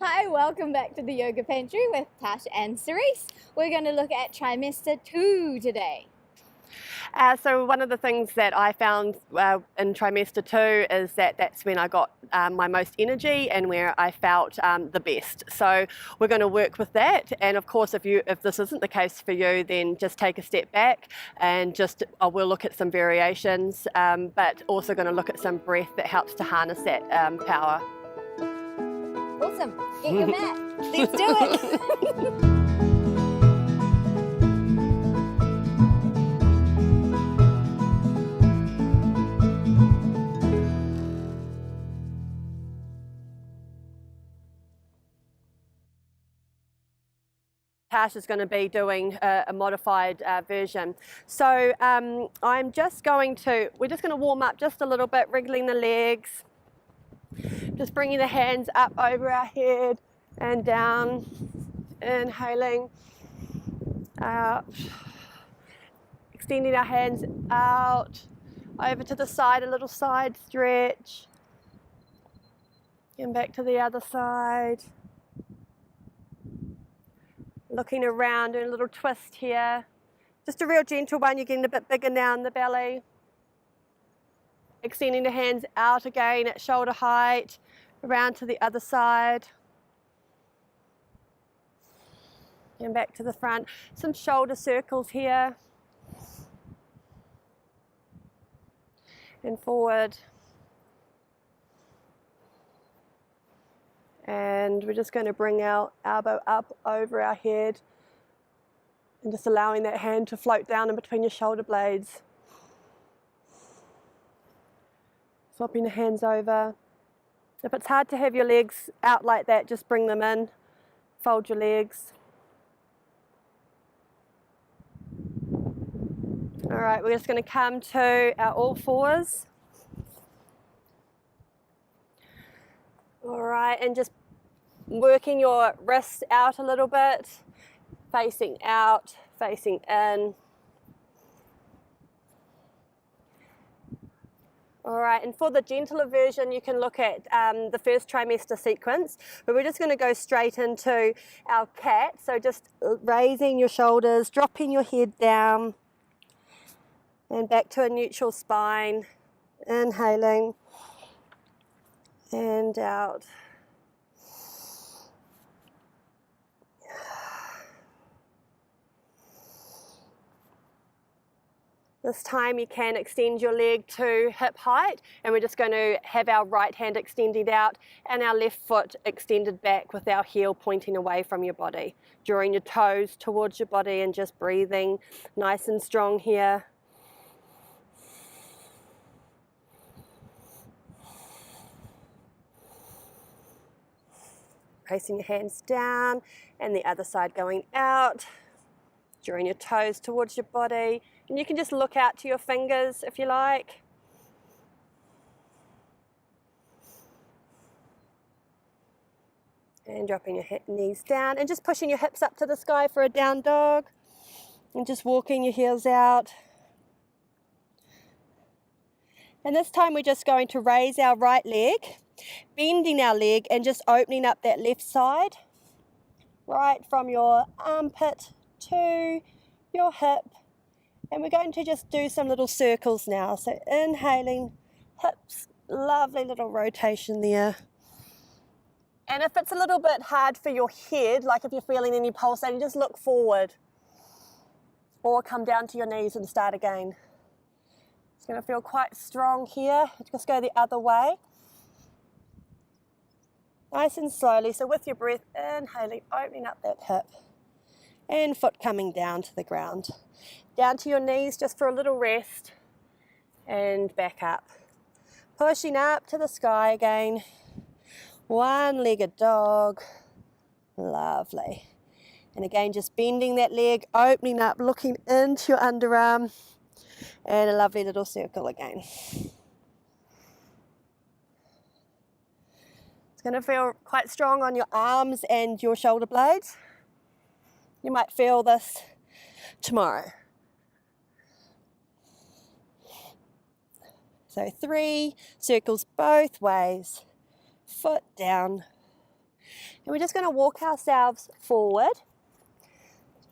Hi, welcome back to the Yoga Pantry with Tash and Cerise. We're going to look at Trimester 2 today. So one of the things that I found in trimester 2 is that that's when I got my most energy and where I felt the best. So we're going to work with that, and of course if this isn't the case for you, then just take a step back and we'll look at some variations, but also going to look at some breath that helps to harness that power. Awesome. Get your mat. Let's do it. Tash is going to be doing a modified version. So we're just going to warm up just a little bit, wriggling the legs, just bringing the hands up over our head and down, inhaling, out, extending our hands out, over to the side, a little side stretch, and back to the other side. Looking around, doing a little twist here. Just a real gentle one, you're getting a bit bigger now in the belly. Extending the hands out again at shoulder height, around to the other side. And back to the front. Some shoulder circles here. And forward. And we're just going to bring our elbow up over our head and just allowing that hand to float down in between your shoulder blades. Swapping the hands over. If it's hard to have your legs out like that, just bring them in. Fold your legs. All right, we're just going to come to our all fours. All right, and just working your wrists out a little bit, facing out, facing in. All right, and for the gentler version, you can look at the first trimester sequence, but we're just going to go straight into our cat. So just raising your shoulders, dropping your head down, and back to a neutral spine, inhaling, and out. This time you can extend your leg to hip height, and we're just going to have our right hand extended out and our left foot extended back with our heel pointing away from your body. Drawing your toes towards your body and just breathing nice and strong here. Placing your hands down and the other side going out. Drawing your toes towards your body. And you can just look out to your fingers if you like. And dropping your knees down and just pushing your hips up to the sky for a down dog. And just walking your heels out. And this time we're just going to raise our right leg, bending our leg and just opening up that left side. Right from your armpit to your hip. And we're going to just do some little circles now. So inhaling, hips, lovely little rotation there. And if it's a little bit hard for your head, like if you're feeling any pulsating, just look forward. Or come down to your knees and start again. It's going to feel quite strong here. Just go the other way. Nice and slowly. So with your breath, inhaling, opening up that hip. And foot coming down to the ground. Down to your knees just for a little rest. And back up. Pushing up to the sky again. One-legged dog. Lovely. And again, just bending that leg, opening up, looking into your underarm. And a lovely little circle again. It's going to feel quite strong on your arms and your shoulder blades. You might feel this tomorrow. So 3 circles both ways. Foot down, And we're just going to walk ourselves forward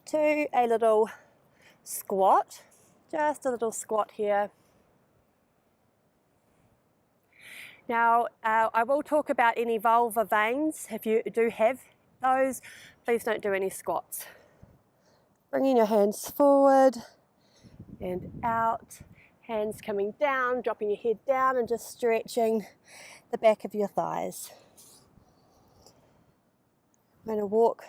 to a little squat, just a little squat here. Now, I will talk about any vulvar veins. If you do have those, please don't do any squats. Bringing your hands forward and out, hands coming down, dropping your head down and just stretching the back of your thighs. We're going to walk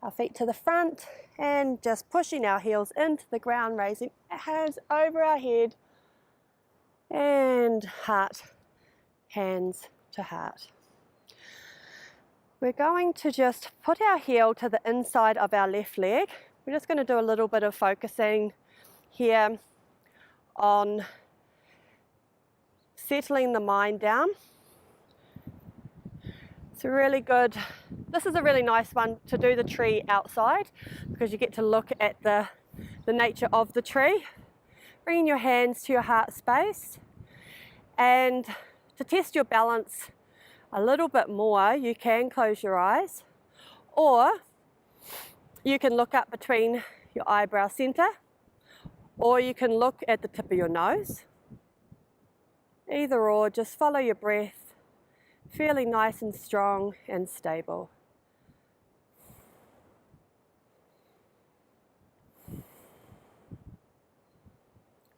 our feet to the front and just pushing our heels into the ground, raising our hands over our head and heart, hands to heart. We're going to just put our heel to the inside of our left leg. We're just going to do a little bit of focusing here on settling the mind down. It's a really good, this is a really nice one to do the tree outside because you get to look at the nature of the tree. Bringing your hands to your heart space, and to test your balance a little bit more, you can close your eyes, or you can look up between your eyebrow center, or you can look at the tip of your nose. Either or, just follow your breath, feeling nice and strong and stable.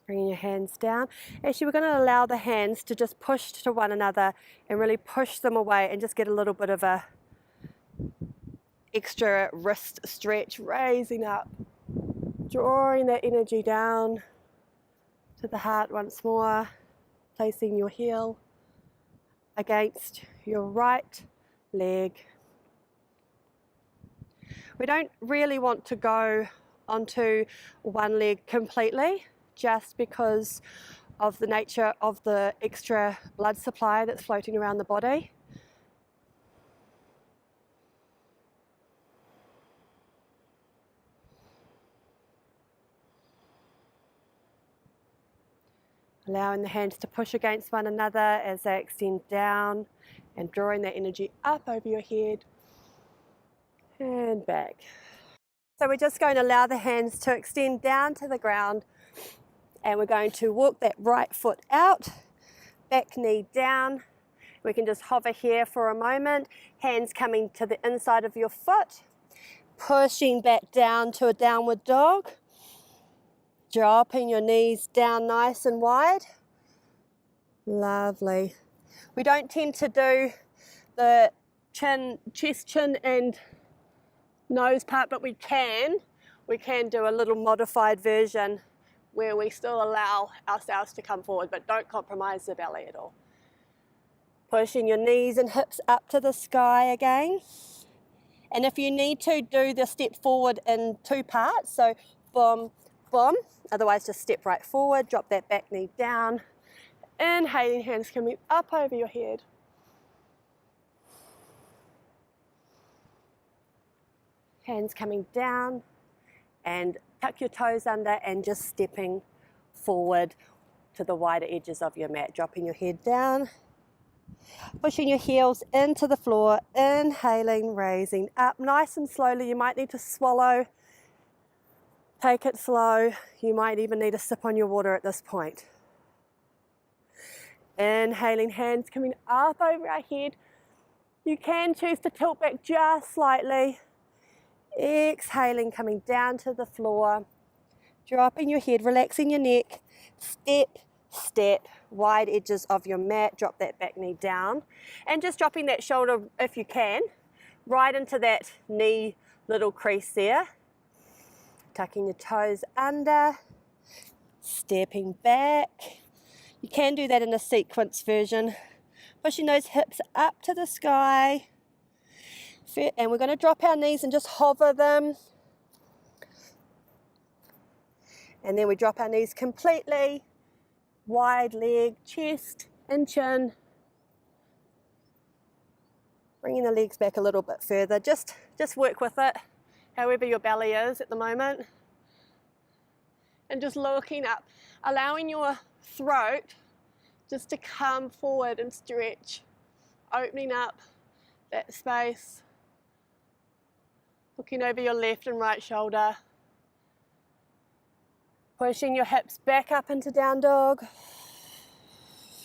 Bringing your hands down. Actually, we're going to allow the hands to just push to one another and really push them away and just get a little bit of a extra wrist stretch, raising up, drawing that energy down to the heart once more, placing your heel against your right leg. We don't really want to go onto one leg completely, just because of the nature of the extra blood supply that's floating around the body. Allowing the hands to push against one another as they extend down and drawing that energy up over your head and back. So we're just going to allow the hands to extend down to the ground, and we're going to walk that right foot out, back knee down. We can just hover here for a moment, hands coming to the inside of your foot, pushing back down to a downward dog, dropping your knees down nice and wide. Lovely. We don't tend to do the chest, chin and nose part, but we can do a little modified version where we still allow ourselves to come forward, but don't compromise the belly at all. Pushing your knees and hips up to the sky again. And if you need to, do the step forward in two parts. So boom, boom. Otherwise, just step right forward, drop that back knee down. Inhaling, hands coming up over your head. Hands coming down, and tuck your toes under and just stepping forward to the wider edges of your mat, dropping your head down, pushing your heels into the floor, inhaling, raising up nice and slowly. You might need to swallow, take it slow. You might even need a sip on your water at this point. Inhaling, hands coming up over our head. You can choose to tilt back just slightly. Exhaling, coming down to the floor, dropping your head, relaxing your neck, step, step, wide edges of your mat, drop that back knee down, and just dropping that shoulder, if you can, right into that knee little crease there, tucking your toes under, stepping back. You can do that in a sequence version, pushing those hips up to the sky. And we're going to drop our knees and just hover them. And then we drop our knees completely. Wide leg, chest and chin. Bringing the legs back a little bit further. Just work with it, however your belly is at the moment. And just looking up, allowing your throat just to come forward and stretch. Opening up that space. Looking over your left and right shoulder. Pushing your hips back up into down dog.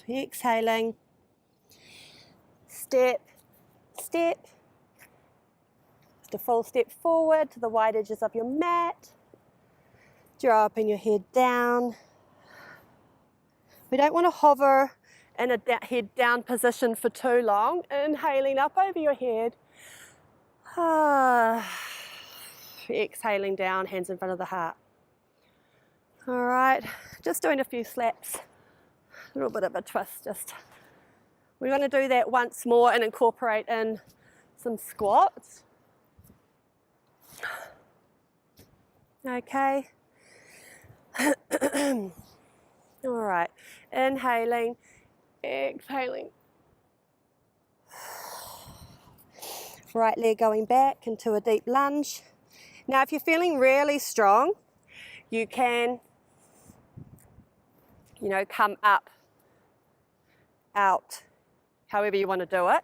Exhaling. Step, step. Just a full step forward to the wide edges of your mat. Dropping your head down. We don't want to hover in a head down position for too long. Inhaling up over your head. Exhaling down, hands in front of the heart. All right, just doing a few slaps. A little bit of a twist. We're going to do that once more and incorporate in some squats. Okay. All right, inhaling, exhaling. Right leg going back into a deep lunge. Now, if you're feeling really strong, you can, come up, out, however you want to do it,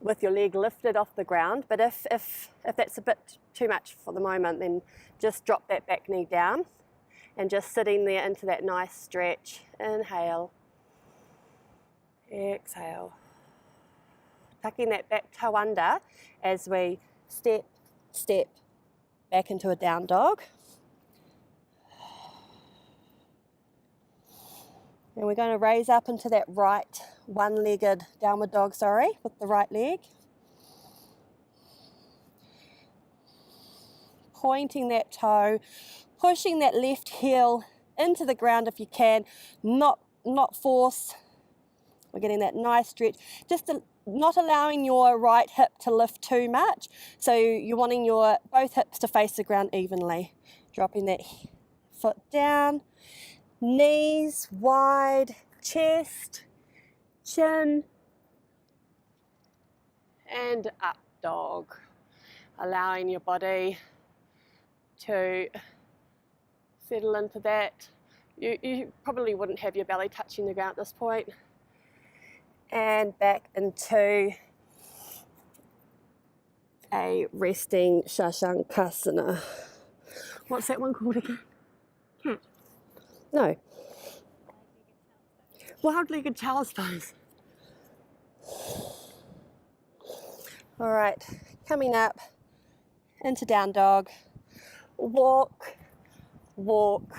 with your leg lifted off the ground. But if that's a bit too much for the moment, then just drop that back knee down and just sitting there into that nice stretch. Inhale, exhale. Tucking that back toe under as we step, step back into a down dog. And we're going to raise up into that right one-legged downward dog, with the right leg. Pointing that toe, pushing that left heel into the ground if you can, not force. We're getting that nice stretch, not allowing your right hip to lift too much. So you're wanting your both hips to face the ground evenly. Dropping that foot down, knees wide, chest, chin, and up dog. Allowing your body to settle into that. You probably wouldn't have your belly touching the ground at this point. And back into a resting Shashankasana. What's that one called again? Cat? No. Wild-legged child's pose. All right, coming up into down dog. Walk, walk,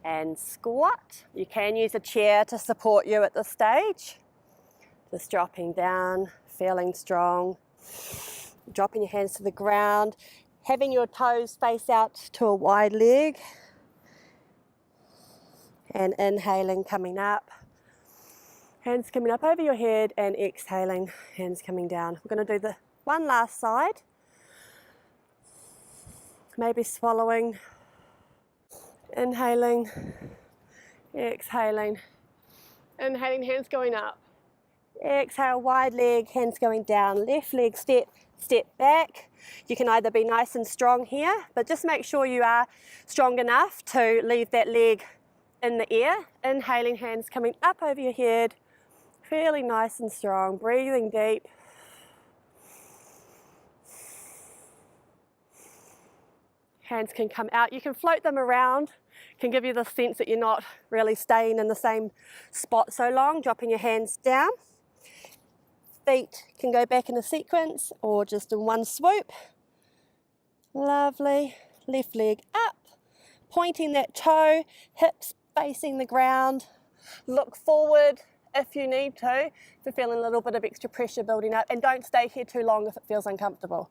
and squat. You can use a chair to support you at this stage. Just dropping down, feeling strong. Dropping your hands to the ground, having your toes face out to a wide leg. And inhaling, coming up. Hands coming up over your head and exhaling, hands coming down. We're going to do the one last side. Maybe swallowing. Inhaling, exhaling. Inhaling, hands going up. Exhale, wide leg, hands going down. Left leg, step back. You can either be nice and strong here, but just make sure you are strong enough to leave that leg in the air. Inhaling, hands coming up over your head. Feeling nice and strong, breathing deep. Hands can come out. You can float them around. Can give you the sense that you're not really staying in the same spot so long. Dropping your hands down. Feet can go back in a sequence or just in one swoop. Lovely. Left leg up. Pointing that toe, hips facing the ground. Look forward if you need to, if you're feeling a little bit of extra pressure building up. And don't stay here too long if it feels uncomfortable.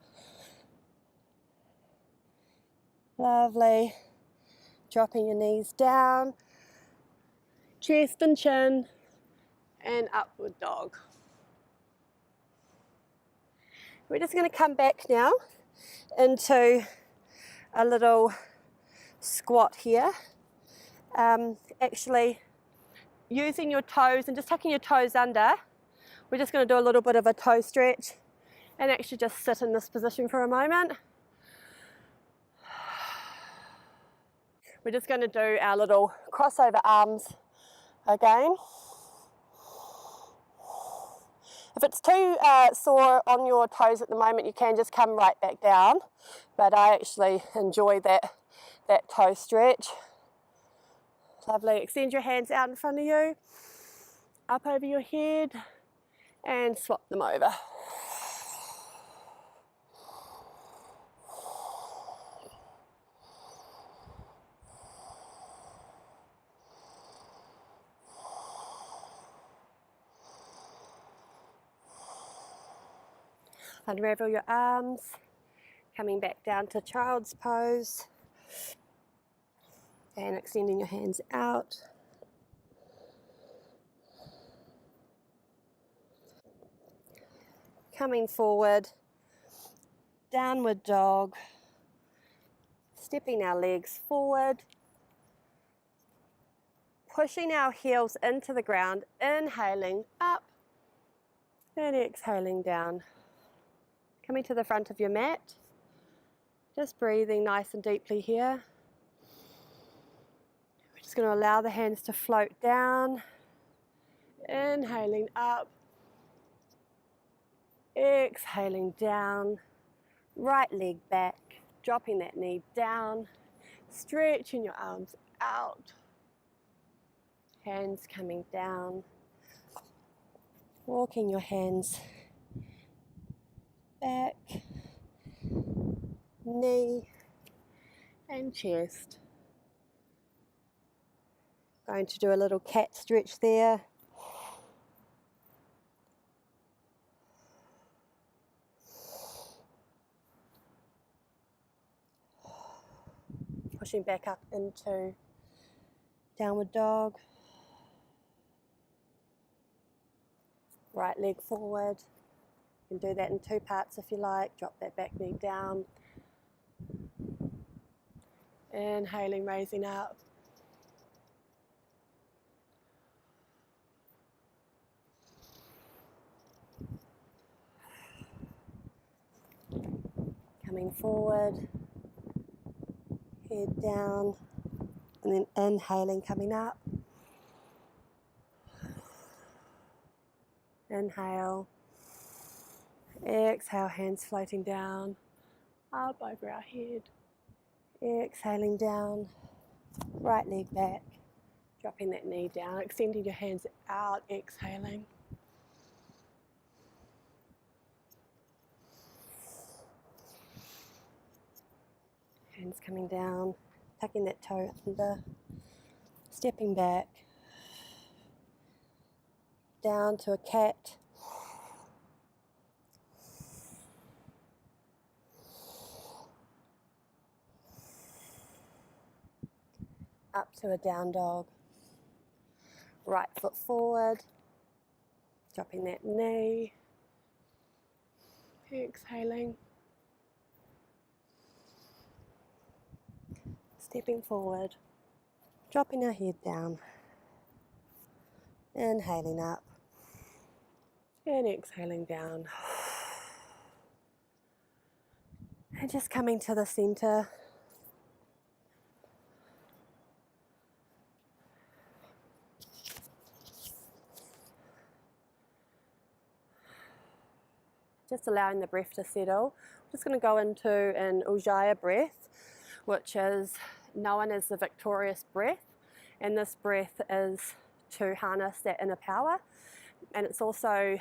Lovely. Dropping your knees down. Chest and chin. And upward dog. We're just going to come back now into a little squat here. Actually, using your toes and just tucking your toes under, we're just going to do a little bit of a toe stretch and actually just sit in this position for a moment. We're just going to do our little crossover arms again. If it's too sore on your toes at the moment, you can just come right back down. But I actually enjoy that toe stretch. Lovely. Extend your hands out in front of you, up over your head, and swap them over. Unravel your arms, coming back down to child's pose, and extending your hands out. Coming forward, downward dog, stepping our legs forward, pushing our heels into the ground, inhaling up, and exhaling down. Coming to the front of your mat, just breathing nice and deeply here. We're just going to allow the hands to float down, inhaling up, exhaling down, right leg back, dropping that knee down, stretching your arms out, hands coming down, walking your hands back, knee and chest. Going to do a little cat stretch there. Pushing back up into downward dog. Right leg forward. You can do that in two parts if you like. Drop that back knee down. Inhaling, raising up. Coming forward. Head down. And then inhaling, coming up. Inhale. Exhale, hands floating down, up over our head. Exhaling down, right leg back, dropping that knee down, extending your hands out, exhaling. Hands coming down, tucking that toe under, stepping back, down to a cat. Up to a down dog. Right foot forward, dropping that knee, exhaling. Stepping forward, dropping our head down, inhaling up, and exhaling down. And just coming to the center. Just allowing the breath to settle. I'm just going to go into an Ujjayi breath, which is known as the victorious breath. And this breath is to harness that inner power. And it's also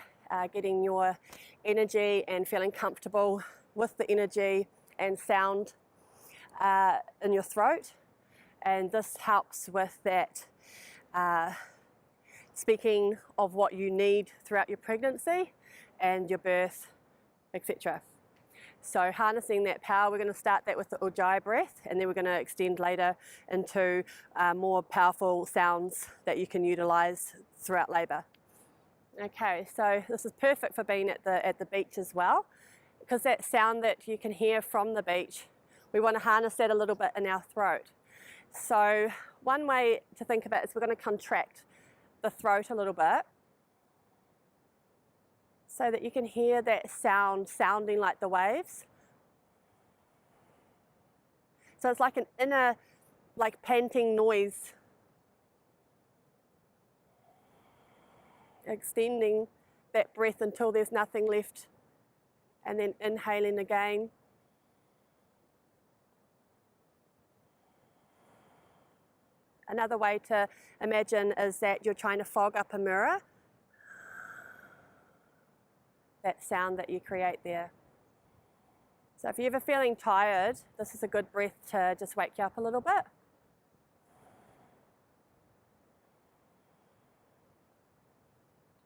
getting your energy and feeling comfortable with the energy and sound in your throat. And this helps with that speaking of what you need throughout your pregnancy and your birth, etc. So harnessing that power, we're going to start that with the Ujjayi breath, and then we're going to extend later into more powerful sounds that you can utilize throughout labor. Okay, so this is perfect for being at the beach as well, because that sound that you can hear from the beach, we want to harness that a little bit in our throat. So one way to think of it is we're going to contract the throat a little bit, so that you can hear that sound sounding like the waves. So it's like an inner, like panting noise. Extending that breath until there's nothing left, and then inhaling again. Another way to imagine is that you're trying to fog up a mirror. That sound that you create there. So if you're ever feeling tired, this is a good breath to just wake you up a little bit.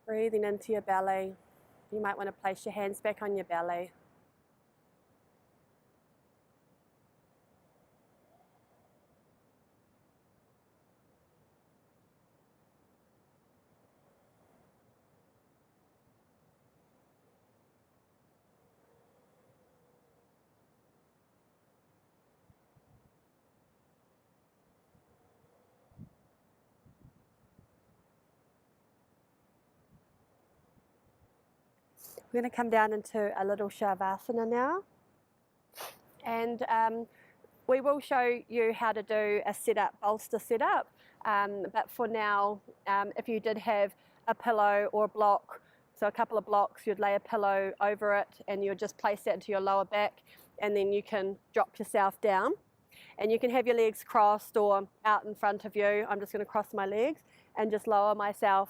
Breathing into your belly. You might want to place your hands back on your belly. We're going to come down into a little Shavasana now. And we will show you how to do a sit-up, bolster sit-up. But for now, if you did have a pillow or a block, so a couple of blocks, you'd lay a pillow over it and you'd just place that into your lower back, and then you can drop yourself down. And you can have your legs crossed or out in front of you. I'm just going to cross my legs and just lower myself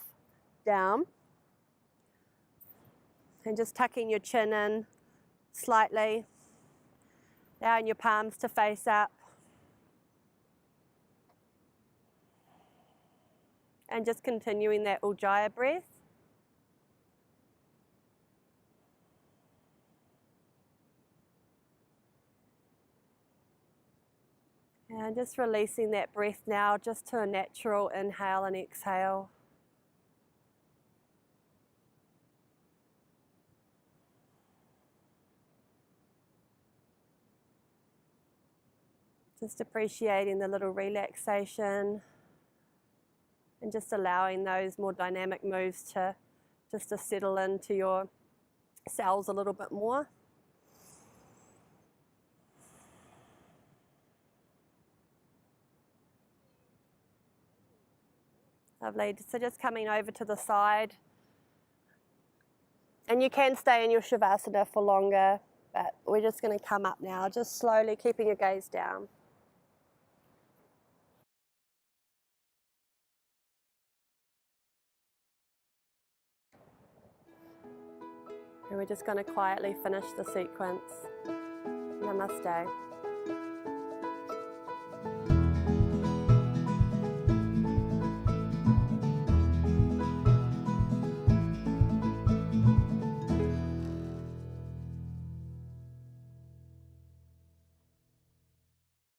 down. And just tucking your chin in slightly. Allowing your palms to face up. And just continuing that Ujjayi breath. And just releasing that breath now just to a natural inhale and exhale. Just appreciating the little relaxation and just allowing those more dynamic moves to just to settle into your cells a little bit more. Lovely. So just coming over to the side. And you can stay in your Shavasana for longer, but we're just going to come up now, just slowly keeping your gaze down. And we're just going to quietly finish the sequence. Namaste.